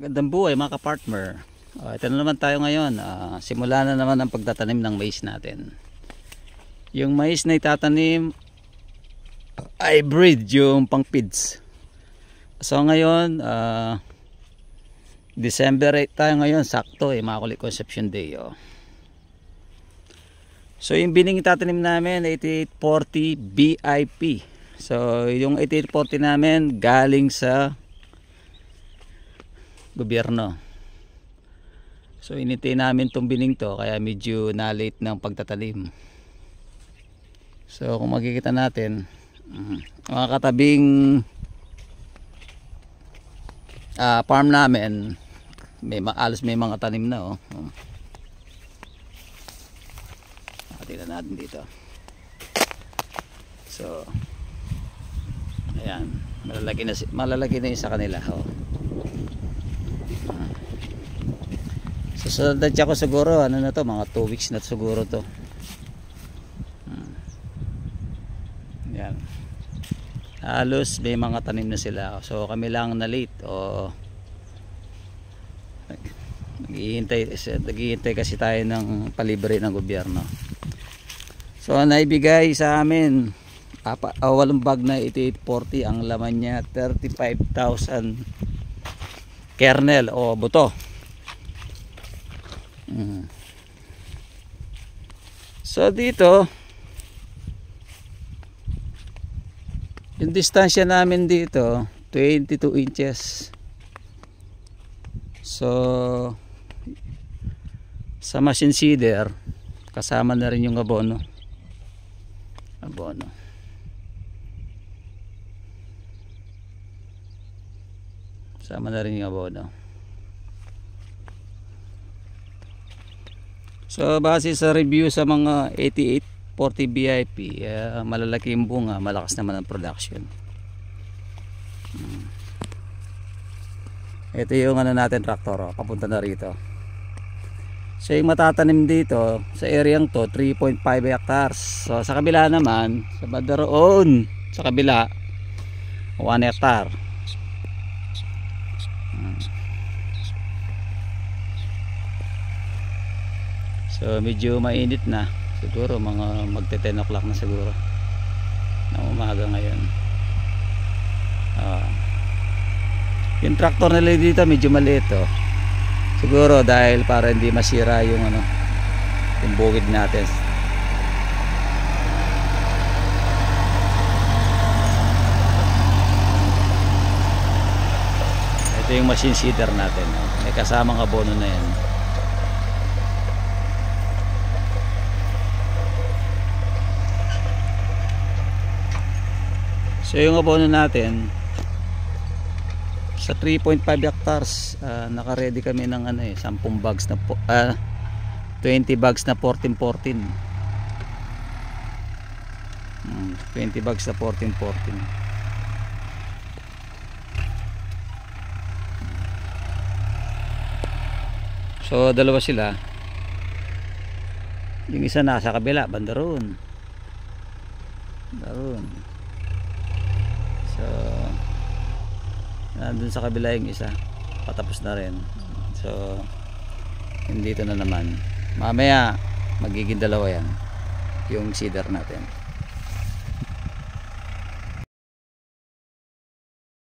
Magandang buhay mga ka-partner. Ito na naman tayo ngayon. Simula na naman ang pagtatanim ng mais natin. Yung mais na itatanim hybrid, yung pang feeds. So ngayon December 8 tayo ngayon, sakto Immaculate Conception Day. So yung bining itatanim namin 8840 BIP. So yung 8840 namin galing sa gobyerno. So inintay namin tong bining to, kaya medyo na-late ng pagtatanim. So kung makikita natin, mga katabing farm namin, alos may mga tanim na. Tingnan natin dito. So ayan, malalaki na yung sa kanila. So dadya ko siguro ano na to, mga 2 weeks na siguro to. Yan. Halos may mga tanim na sila. So kami lang na late naghihintay kasi tayo ng palibre ng gobyerno. So naibigay sa amin 8 bag na 8840. Ang laman niya 35,000 kernel o buto. So dito yung distansya namin dito 22 inches. So sa machine seeder kasama na rin yung abono. Kasama na rin yung abono. So base sa review sa mga 8840 BIP, malalaki yung bunga, malakas naman ang production. Ito yung ano natin, tractor, papunta na rito. So yung matatanim dito sa area to 3.5 hectares. So sa kabila naman, sa Badaroon, sa kabila 1 hectare. So medyo mainit na. Siguro mga magte 10 o'clock na siguro ng umaga ngayon. Yung tractor nila dito medyo maliit siguro dahil para hindi masira yung yung bukid natin. Ito yung machine seeder natin. May kasamang abono na yan. So yung abono natin sa 3.5 hectares, naka-ready kami ng 10 bags na 20 bags na 14-14. 20 bags na 14-14. So dalawa sila. Yung isa nasa kabila, bandaron. So nandun sa kabila yung isa, patapos na rin. So dito na naman, mamaya magiging dalawa yan yung seeder natin.